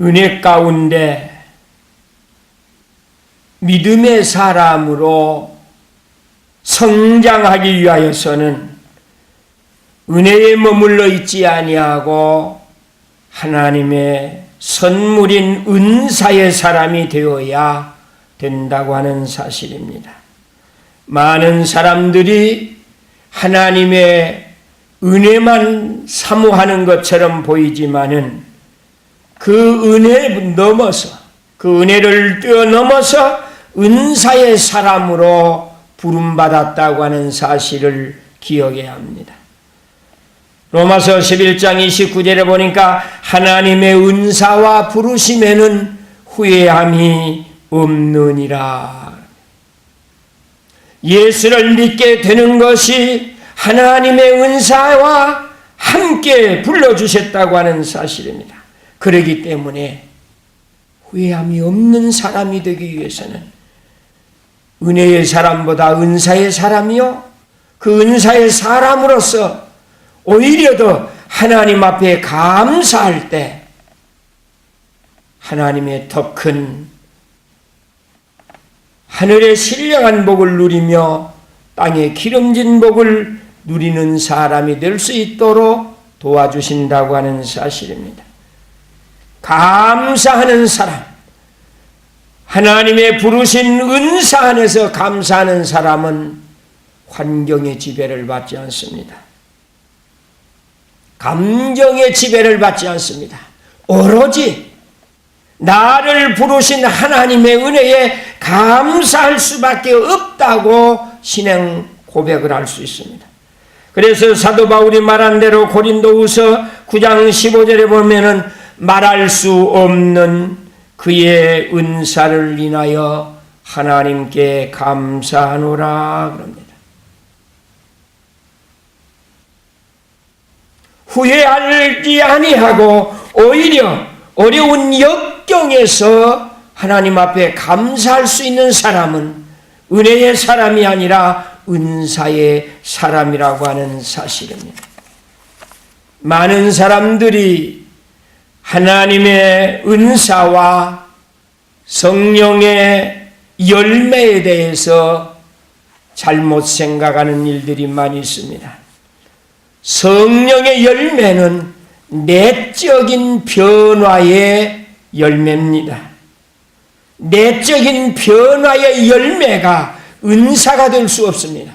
은혜 가운데 믿음의 사람으로 성장하기 위하여서는 은혜에 머물러 있지 아니하고 하나님의 선물인 은사의 사람이 되어야 된다고 하는 사실입니다. 많은 사람들이 하나님의 은혜만 사모하는 것처럼 보이지만은 그 은혜를 넘어서, 그 은혜를 뛰어넘어서 은사의 사람으로 부름받았다고 하는 사실을 기억해야 합니다. 로마서 11장 29절에 보니까 하나님의 은사와 부르심에는 후회함이 없느니라. 예수를 믿게 되는 것이 하나님의 은사와 함께 불러주셨다고 하는 사실입니다. 그러기 때문에 후회함이 없는 사람이 되기 위해서는 은혜의 사람보다 은사의 사람이요, 그 은사의 사람으로서 오히려 더 하나님 앞에 감사할 때 하나님의 더 큰 하늘의 신령한 복을 누리며 땅의 기름진 복을 누리는 사람이 될 수 있도록 도와주신다고 하는 사실입니다. 감사하는 사람, 하나님의 부르신 은사 안에서 감사하는 사람은 환경의 지배를 받지 않습니다. 감정의 지배를 받지 않습니다. 오로지 나를 부르신 하나님의 은혜에 감사할 수밖에 없다고 신앙 고백을 할 수 있습니다. 그래서 사도 바울이 말한 대로 고린도후서 9장 15절에 보면은 말할 수 없는 그의 은사를 인하여 하나님께 감사하노라 그럽니다. 후회하지 아니하고 오히려 어려운 역경에서 하나님 앞에 감사할 수 있는 사람은 은혜의 사람이 아니라 은사의 사람이라고 하는 사실입니다. 많은 사람들이 하나님의 은사와 성령의 열매에 대해서 잘못 생각하는 일들이 많이 있습니다. 성령의 열매는 내적인 변화의 열매입니다. 내적인 변화의 열매가 은사가 될 수 없습니다.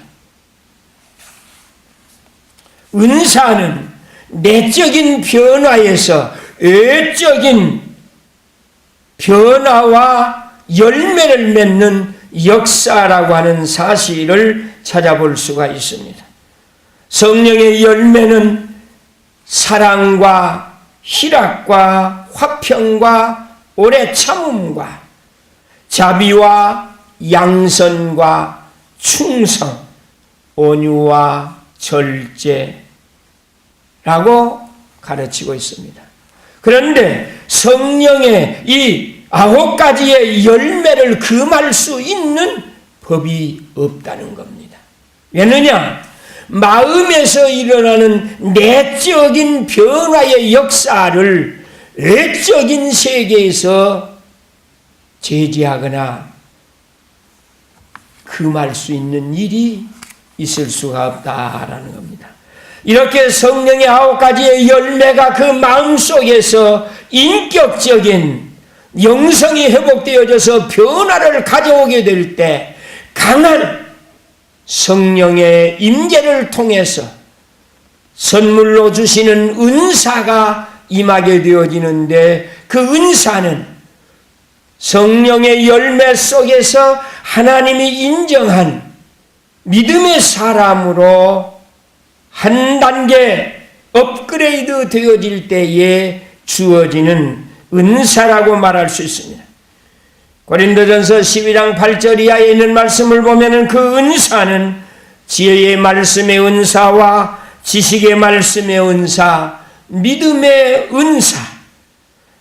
은사는 내적인 변화에서 외적인 변화와 열매를 맺는 역사라고 하는 사실을 찾아볼 수가 있습니다. 성령의 열매는 사랑과 희락과 화평과 오래 참음과 자비와 양선과 충성, 온유와 절제라고 가르치고 있습니다. 그런데 성령의 이 9가지의 열매를 금할 수 있는 법이 없다는 겁니다. 왜느냐? 마음에서 일어나는 내적인 변화의 역사를 외적인 세계에서 제지하거나 금할 수 있는 일이 있을 수가 없다라는 겁니다. 이렇게 성령의 9가지의 열매가 그 마음속에서 인격적인 영성이 회복되어져서 변화를 가져오게 될 때 강한 성령의 임재를 통해서 선물로 주시는 은사가 임하게 되어지는데 그 은사는 성령의 열매 속에서 하나님이 인정한 믿음의 사람으로 한 단계 업그레이드 되어질 때에 주어지는 은사라고 말할 수 있습니다. 고린도전서 12장 8절 이하에 있는 말씀을 보면은 그 은사는 지혜의 말씀의 은사와 지식의 말씀의 은사, 믿음의 은사,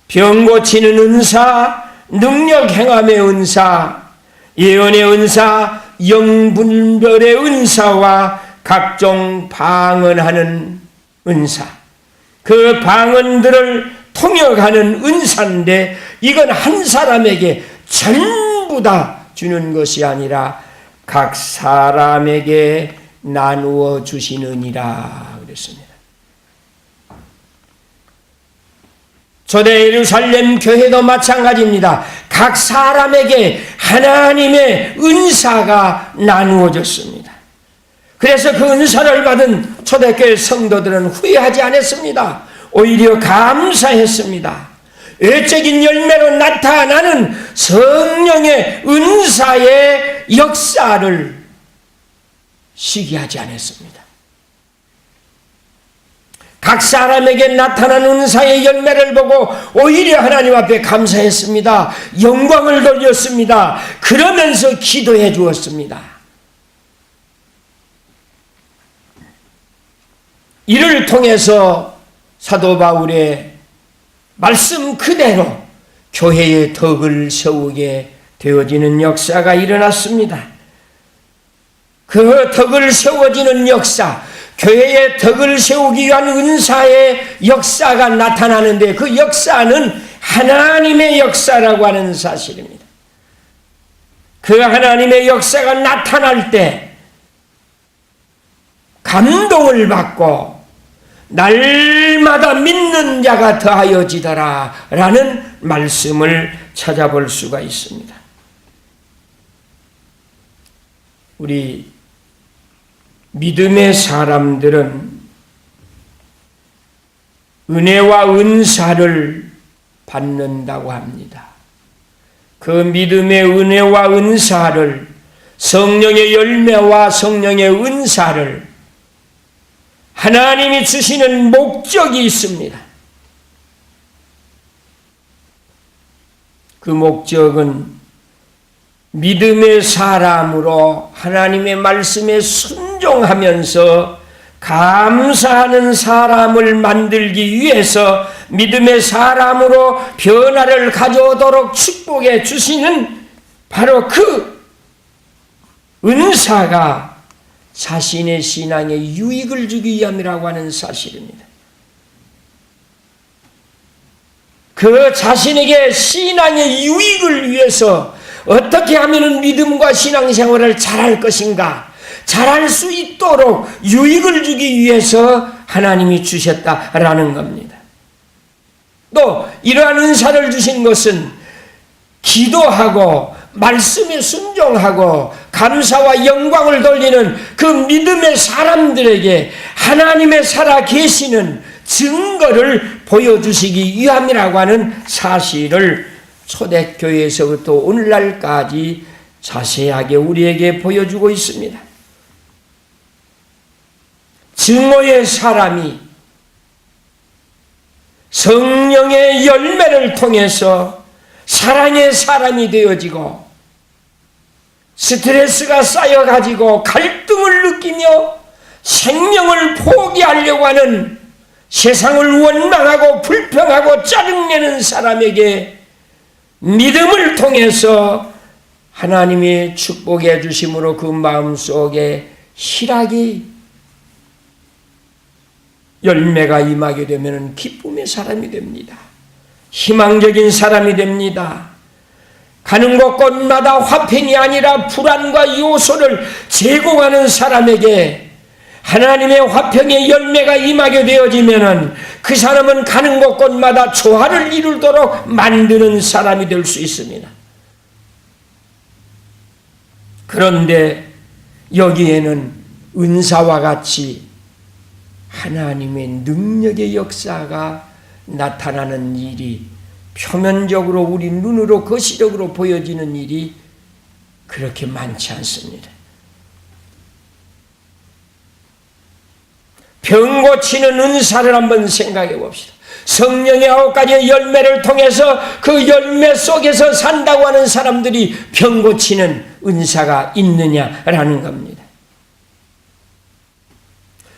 병 고치는 은사, 능력 행함의 은사, 예언의 은사, 영분별의 은사와 각종 방언하는 은사, 그 방언들을 통역하는 은사인데 이건 한 사람에게 전부 다 주는 것이 아니라 각 사람에게 나누어 주시느니라 그랬습니다. 초대 예루살렘 교회도 마찬가지입니다. 각 사람에게 하나님의 은사가 나누어졌습니다. 그래서 그 은사를 받은 초대교회 성도들은 후회하지 않았습니다. 오히려 감사했습니다. 외적인 열매로 나타나는 성령의 은사의 역사를 시기하지 않았습니다. 각 사람에게 나타나는 은사의 열매를 보고 오히려 하나님 앞에 감사했습니다. 영광을 돌렸습니다. 그러면서 기도해 주었습니다. 이를 통해서 사도 바울의 말씀 그대로 교회의 덕을 세우게 되어지는 역사가 일어났습니다. 그 덕을 세워지는 역사, 교회의 덕을 세우기 위한 은사의 역사가 나타나는데 그 역사는 하나님의 역사라고 하는 사실입니다. 그 하나님의 역사가 나타날 때 감동을 받고 날마다 믿는 자가 더하여지더라 라는 말씀을 찾아볼 수가 있습니다. 우리 믿음의 사람들은 은혜와 은사를 받는다고 합니다. 그 믿음의 은혜와 은사를, 성령의 열매와 성령의 은사를 하나님이 주시는 목적이 있습니다. 그 목적은 믿음의 사람으로 하나님의 말씀에 순종하면서 감사하는 사람을 만들기 위해서 믿음의 사람으로 변화를 가져오도록 축복해 주시는 바로 그 은사가 자신의 신앙에 유익을 주기 위함이라고 하는 사실입니다. 그 자신에게 신앙의 유익을 위해서 어떻게 하면 믿음과 신앙생활을 잘할 것인가, 잘할 수 있도록 유익을 주기 위해서 하나님이 주셨다라는 겁니다. 또 이러한 은사를 주신 것은 기도하고 말씀에 순종하고 감사와 영광을 돌리는 그 믿음의 사람들에게 하나님의 살아 계시는 증거를 보여주시기 위함이라고 하는 사실을 초대교회에서부터 오늘날까지 자세하게 우리에게 보여주고 있습니다. 증오의 사람이 성령의 열매를 통해서 사랑의 사람이 되어지고 스트레스가 쌓여가지고 갈등을 느끼며 생명을 포기하려고 하는 세상을 원망하고 불평하고 짜증내는 사람에게 믿음을 통해서 하나님이 축복해 주심으로 그 마음속에 희락이 열매가 임하게 되면 기쁨의 사람이 됩니다. 희망적인 사람이 됩니다. 가는 곳곳마다 화평이 아니라 불안과 요소를 제공하는 사람에게 하나님의 화평의 열매가 임하게 되어지면 그 사람은 가는 곳곳마다 조화를 이루도록 만드는 사람이 될 수 있습니다. 그런데 여기에는 은사와 같이 하나님의 능력의 역사가 나타나는 일이 표면적으로 우리 눈으로 거시적으로 보여지는 일이 그렇게 많지 않습니다. 병 고치는 은사를 한번 생각해 봅시다. 성령의 9가지의 열매를 통해서 그 열매 속에서 산다고 하는 사람들이 병 고치는 은사가 있느냐라는 겁니다.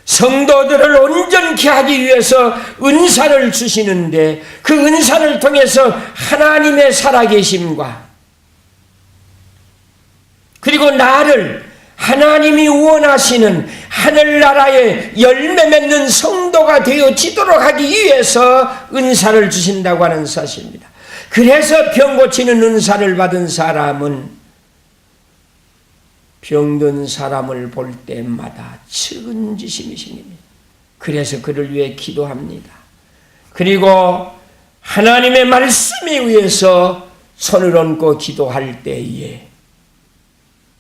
성도들을 온전케 하기 위해서 은사를 주시는데 그 은사를 통해서 하나님의 살아계심과 그리고 나를 하나님이 원하시는 하늘나라의 열매 맺는 성도가 되어지도록 하기 위해서 은사를 주신다고 하는 사실입니다. 그래서 병 고치는 은사를 받은 사람은 병든 사람을 볼 때마다 측은지심이 생깁니다. 그래서 그를 위해 기도합니다. 그리고 하나님의 말씀에 의해서 손을 얹고 기도할 때에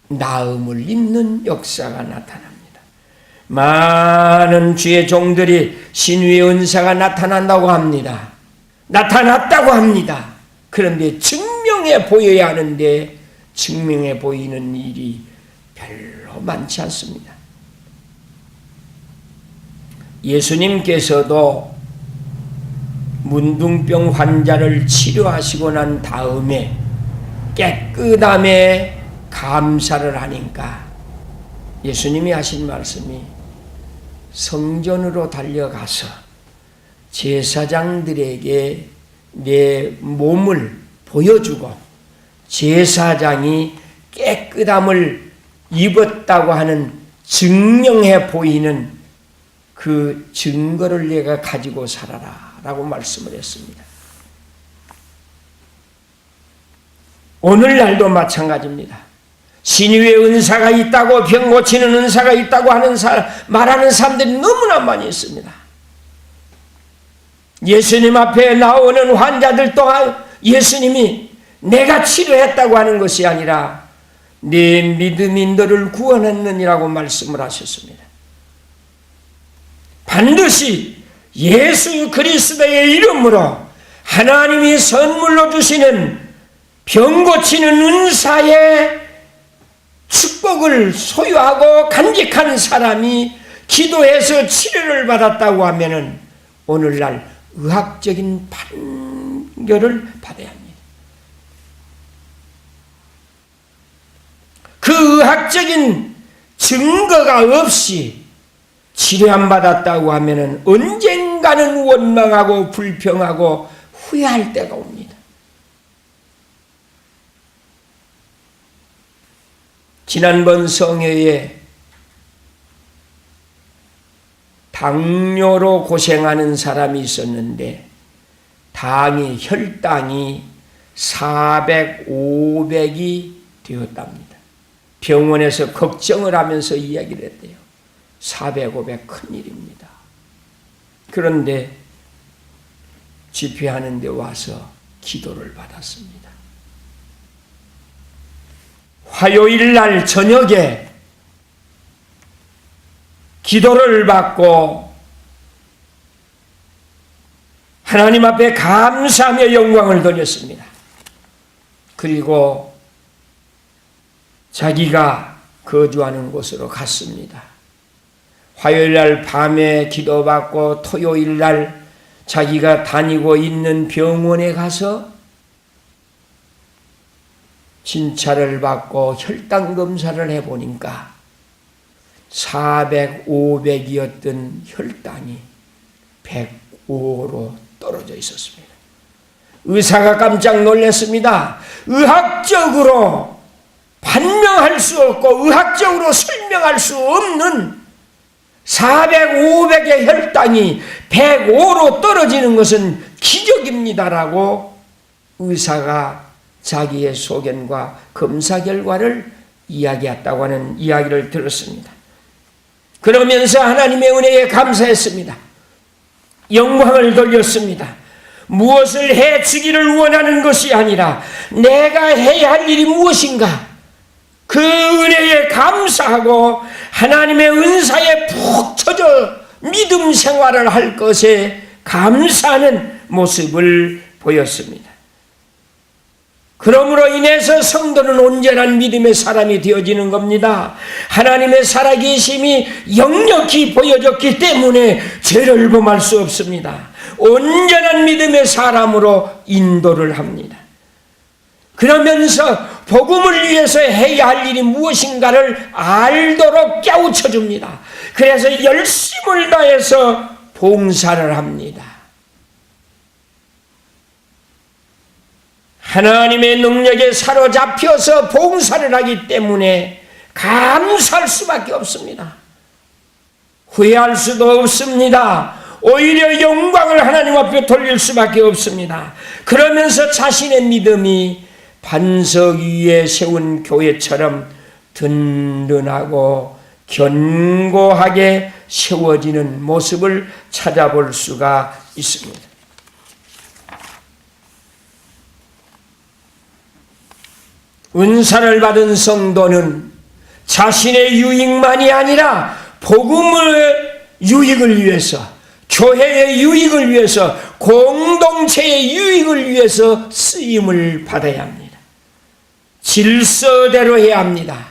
나음을 입는 역사가 나타납니다. 많은 주의 종들이 신유의 은사가 나타난다고 합니다. 나타났다고 합니다. 그런데 증명해 보여야 하는데 증명해 보이는 일이 별로 많지 않습니다. 예수님께서도 문둥병 환자를 치료하시고 난 다음에 깨끗함에 감사를 하니까 예수님이 하신 말씀이 성전으로 달려가서 제사장들에게 내 몸을 보여주고 제사장이 깨끗함을 입었다고 하는 증명해 보이는 그 증거를 내가 가지고 살아라 라고 말씀을 했습니다. 오늘날도 마찬가지입니다. 신유의 은사가 있다고 병 고치는 은사가 있다고 하는 말하는 사람들이 너무나 많이 있습니다. 예수님 앞에 나오는 환자들 또한 예수님이 내가 치료했다고 하는 것이 아니라 네 믿음이 너를 구원했느니라고 말씀을 하셨습니다. 반드시 예수 그리스도의 이름으로 하나님이 선물로 주시는 병 고치는 은사의 축복을 소유하고 간직한 사람이 기도해서 치료를 받았다고 하면은 오늘날 의학적인 판결을 받아야 합니다. 그 의학적인 증거가 없이 치료 안 받았다고 하면은 언젠가는 원망하고 불평하고 후회할 때가 옵니다. 지난번 성회에 당뇨로 고생하는 사람이 있었는데 혈당이 400, 500이 되었답니다. 병원에서 걱정을 하면서 이야기를 했대요. 400, 500 큰일입니다. 그런데 집회하는 데 와서 기도를 받았습니다. 화요일 날 저녁에 기도를 받고 하나님 앞에 감사하며 영광을 돌렸습니다. 그리고 자기가 거주하는 곳으로 갔습니다. 화요일 날 밤에 기도받고 토요일 날 자기가 다니고 있는 병원에 가서 진찰을 받고 혈당 검사를 해보니까 400, 500이었던 혈당이 105로 떨어져 있었습니다. 의사가 깜짝 놀랐습니다. 의학적으로 판명할 수 없고 의학적으로 설명할 수 없는 400, 500의 혈당이 105로 떨어지는 것은 기적입니다라고 의사가 자기의 소견과 검사 결과를 이야기했다고 하는 이야기를 들었습니다. 그러면서 하나님의 은혜에 감사했습니다. 영광을 돌렸습니다. 무엇을 해주기를 원하는 것이 아니라 내가 해야 할 일이 무엇인가 그 은혜에 감사하고 하나님의 은사에 푹 쳐져 믿음 생활을 할 것에 감사하는 모습을 보였습니다. 그러므로 인해서 성도는 온전한 믿음의 사람이 되어지는 겁니다. 하나님의 살아계심이 역력히 보여졌기 때문에 죄를 범할 수 없습니다. 온전한 믿음의 사람으로 인도를 합니다. 그러면서 복음을 위해서 해야 할 일이 무엇인가를 알도록 깨우쳐 줍니다. 그래서 열심을 다해서 봉사를 합니다. 하나님의 능력에 사로잡혀서 봉사를 하기 때문에 감사할 수밖에 없습니다. 후회할 수도 없습니다. 오히려 영광을 하나님 앞에 돌릴 수밖에 없습니다. 그러면서 자신의 믿음이 반석 위에 세운 교회처럼 든든하고 견고하게 세워지는 모습을 찾아볼 수가 있습니다. 은사를 받은 성도는 자신의 유익만이 아니라 복음의 유익을 위해서, 교회의 유익을 위해서, 공동체의 유익을 위해서 쓰임을 받아야 합니다. 질서대로 해야 합니다.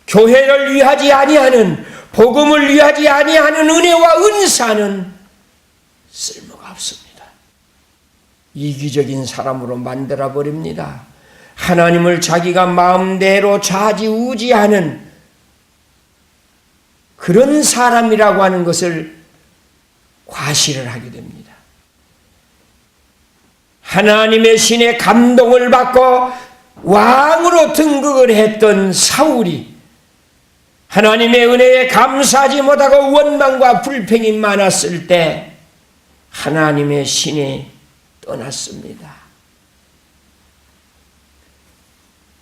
교회를 위하지 아니하는, 복음을 위하지 아니하는 은혜와 은사는 쓸모가 없습니다. 이기적인 사람으로 만들어버립니다. 하나님을 자기가 마음대로 좌지우지하는 그런 사람이라고 하는 것을 과시를 하게 됩니다. 하나님의 신의 감동을 받고 왕으로 등극을 했던 사울이 하나님의 은혜에 감사하지 못하고 원망과 불평이 많았을 때 하나님의 신이 떠났습니다.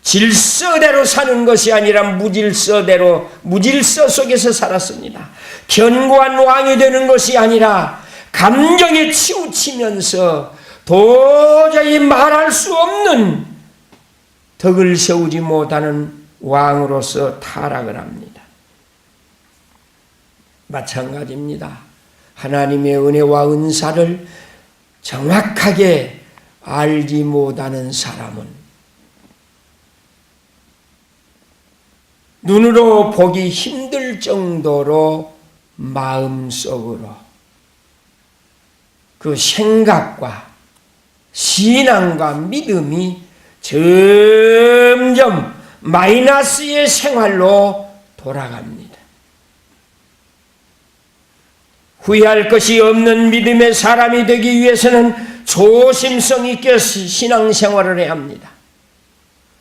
질서대로 사는 것이 아니라 무질서 속에서 살았습니다. 견고한 왕이 되는 것이 아니라 감정에 치우치면서 도저히 말할 수 없는 덕을 세우지 못하는 왕으로서 타락을 합니다. 마찬가지입니다. 하나님의 은혜와 은사를 정확하게 알지 못하는 사람은 눈으로 보기 힘들 정도로 마음속으로 그 생각과 신앙과 믿음이 점점 마이너스의 생활로 돌아갑니다. 후회할 것이 없는 믿음의 사람이 되기 위해서는 조심성 있게 신앙생활을 해야 합니다.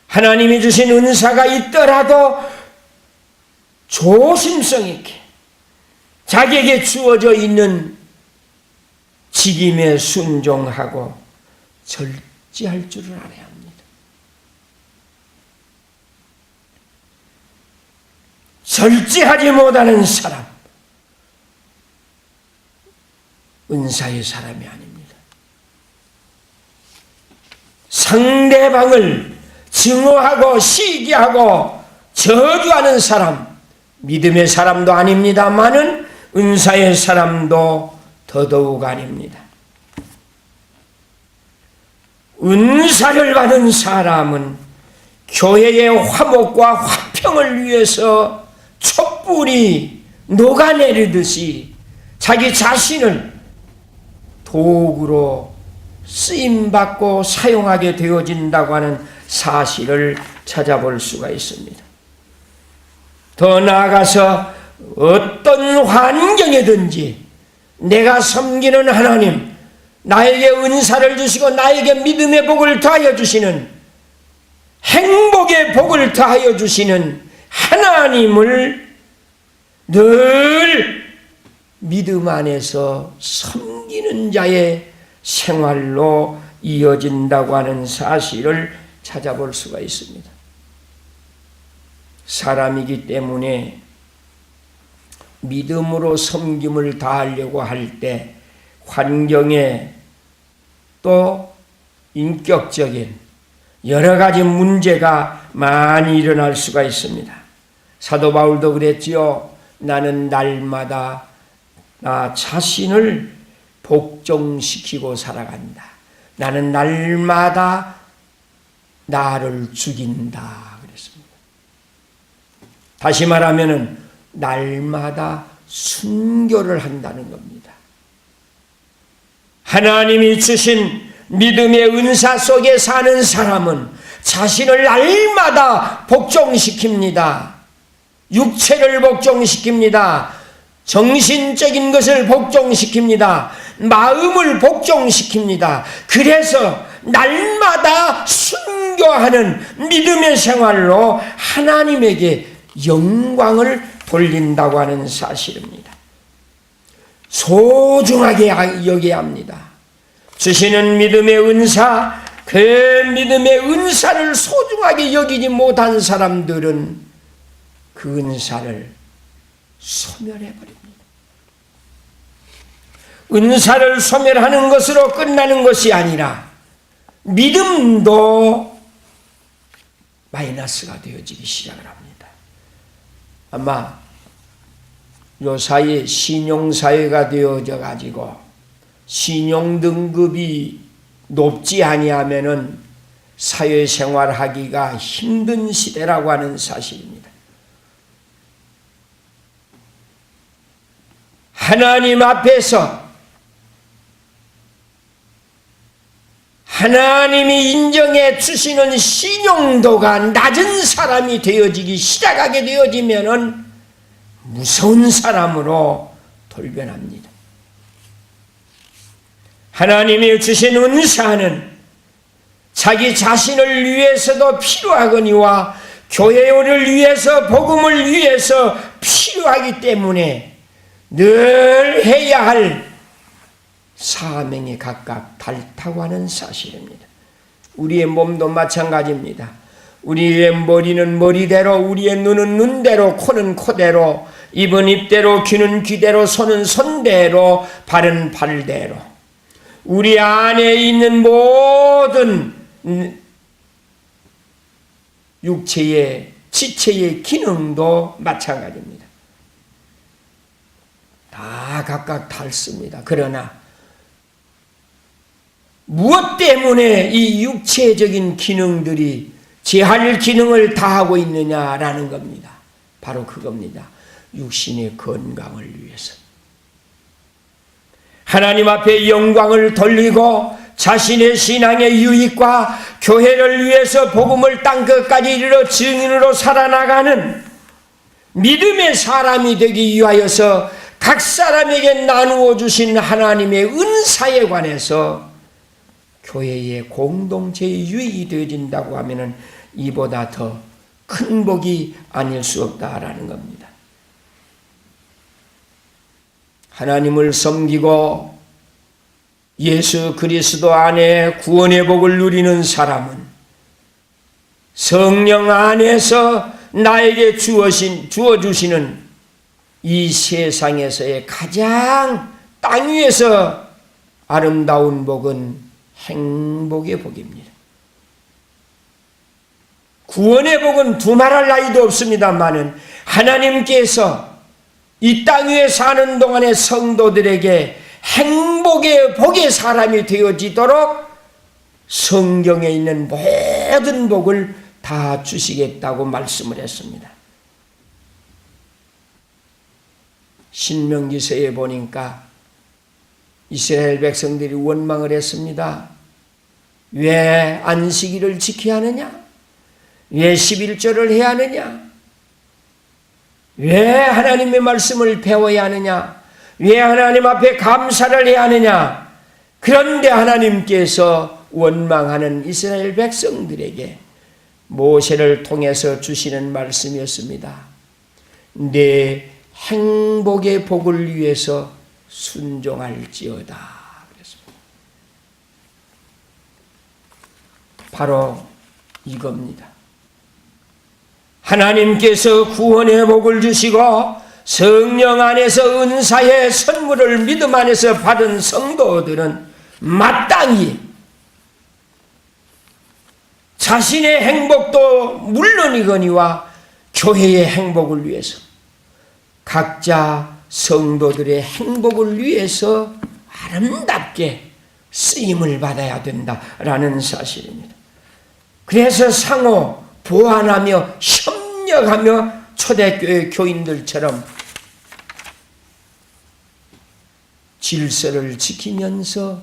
하나님이 주신 은사가 있더라도 조심성 있게 자기에게 주어져 있는 직임에 순종하고 절제할 줄을 알아야 합니다. 절제하지 못하는 사람, 은사의 사람이 아닙니다. 상대방을 증오하고 시기하고 저주하는 사람, 믿음의 사람도 아닙니다마는 은사의 사람도 더더욱 아닙니다. 은사를 받은 사람은 교회의 화목과 화평을 위해서 촛불이 녹아내리듯이 자기 자신을 도구로 쓰임받고 사용하게 되어진다고 하는 사실을 찾아볼 수가 있습니다. 더 나아가서 어떤 환경에든지 내가 섬기는 하나님, 나에게 은사를 주시고 나에게 믿음의 복을 더하여 주시는, 행복의 복을 더하여 주시는 하나님을 늘 믿음 안에서 섬기는 자의 생활로 이어진다고 하는 사실을 찾아볼 수가 있습니다. 사람이기 때문에 믿음으로 섬김을 다하려고 할 때 환경에 또 인격적인 여러 가지 문제가 많이 일어날 수가 있습니다. 사도 바울도 그랬지요. 나는 날마다 나 자신을 복종시키고 살아간다. 나는 날마다 나를 죽인다 그랬습니다. 다시 말하면은 날마다 순교를 한다는 겁니다. 하나님이 주신 믿음의 은사 속에 사는 사람은 자신을 날마다 복종시킵니다. 육체를 복종시킵니다. 정신적인 것을 복종시킵니다. 마음을 복종시킵니다. 그래서 날마다 순교하는 믿음의 생활로 하나님에게 영광을 돌린다고 하는 사실입니다. 소중하게 여겨야 합니다. 주시는 믿음의 은사, 그 믿음의 은사를 소중하게 여기지 못한 사람들은 그 은사를 소멸해버립니다. 은사를 소멸하는 것으로 끝나는 것이 아니라 믿음도 마이너스가 되어지기 시작을 합니다. 아마 요사이에 신용사회가 되어져 가지고 신용 등급이 높지 아니하면은 사회생활하기가 힘든 시대라고 하는 사실입니다. 하나님 앞에서 하나님이 인정해 주시는 신용도가 낮은 사람이 되어지기 시작하게 되어지면은 무서운 사람으로 돌변합니다. 하나님이 주신 은사는 자기 자신을 위해서도 필요하거니와 교회를 위해서 복음을 위해서 필요하기 때문에 늘 해야 할 사명에 각각 닳다고 하는 사실입니다. 우리의 몸도 마찬가지입니다. 우리의 머리는 머리대로, 우리의 눈은 눈대로, 코는 코대로, 입은 입대로, 귀는 귀대로, 손은 손대로, 발은 발대로, 우리 안에 있는 모든 육체의 지체의 기능도 마찬가지입니다. 다 각각 닳습니다. 그러나 무엇 때문에 이 육체적인 기능들이 제할 기능을 다하고 있느냐라는 겁니다. 바로 그겁니다. 육신의 건강을 위해서. 하나님 앞에 영광을 돌리고 자신의 신앙의 유익과 교회를 위해서 복음을 땅끝까지 이르러 증인으로 살아나가는 믿음의 사람이 되기 위하여서 각 사람에게 나누어 주신 하나님의 은사에 관해서 교회의 공동체의 유익이 되어진다고 하면은 이보다 더 큰 복이 아닐 수 없다라는 겁니다. 하나님을 섬기고 예수 그리스도 안에 구원의 복을 누리는 사람은 성령 안에서 나에게 주어주시는 이 세상에서의 가장 땅 위에서 아름다운 복은 행복의 복입니다. 구원의 복은 두말할 나위도 없습니다만은 하나님께서 이 땅 위에 사는 동안의 성도들에게 행복의 복의 사람이 되어지도록 성경에 있는 모든 복을 다 주시겠다고 말씀을 했습니다. 신명기서에 보니까 이스라엘 백성들이 원망을 했습니다. 왜 안식일을 지켜야 하느냐? 왜 11조를 해야 하느냐? 왜 하나님의 말씀을 배워야 하느냐? 왜 하나님 앞에 감사를 해야 하느냐? 그런데 하나님께서 원망하는 이스라엘 백성들에게 모세를 통해서 주시는 말씀이었습니다. 내 행복의 복을 위해서 순종할지어다. 그랬습니다. 바로 이겁니다. 하나님께서 구원의 복을 주시고 성령 안에서 은사의 선물을 믿음 안에서 받은 성도들은 마땅히 자신의 행복도 물론이거니와 교회의 행복을 위해서 각자 성도들의 행복을 위해서 아름답게 쓰임을 받아야 된다라는 사실입니다. 그래서 상호 보완하며 협력하며 초대교회 교인들처럼 질서를 지키면서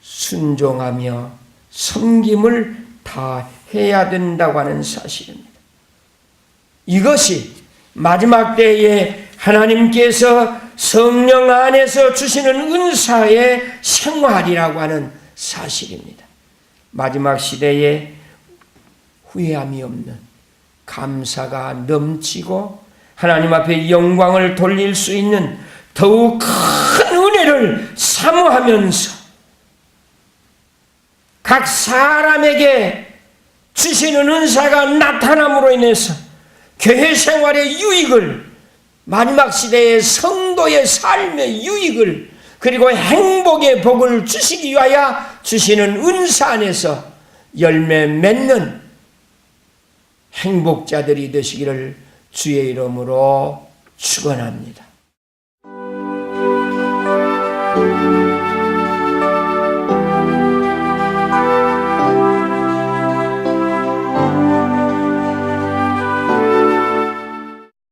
순종하며 섬김을 다 해야 된다고 하는 사실입니다. 이것이 마지막 때에 하나님께서 성령 안에서 주시는 은사의 생활이라고 하는 사실입니다. 마지막 시대에 후회함이 없는 감사가 넘치고 하나님 앞에 영광을 돌릴 수 있는 더욱 큰 은혜를 사모하면서 각 사람에게 주시는 은사가 나타남으로 인해서 교회 생활의 유익을, 마지막 시대의 성도의 삶의 유익을, 그리고 행복의 복을 주시기 위하여 주시는 은사 안에서 열매 맺는 행복자들이 되시기를 주의 이름으로 축원합니다.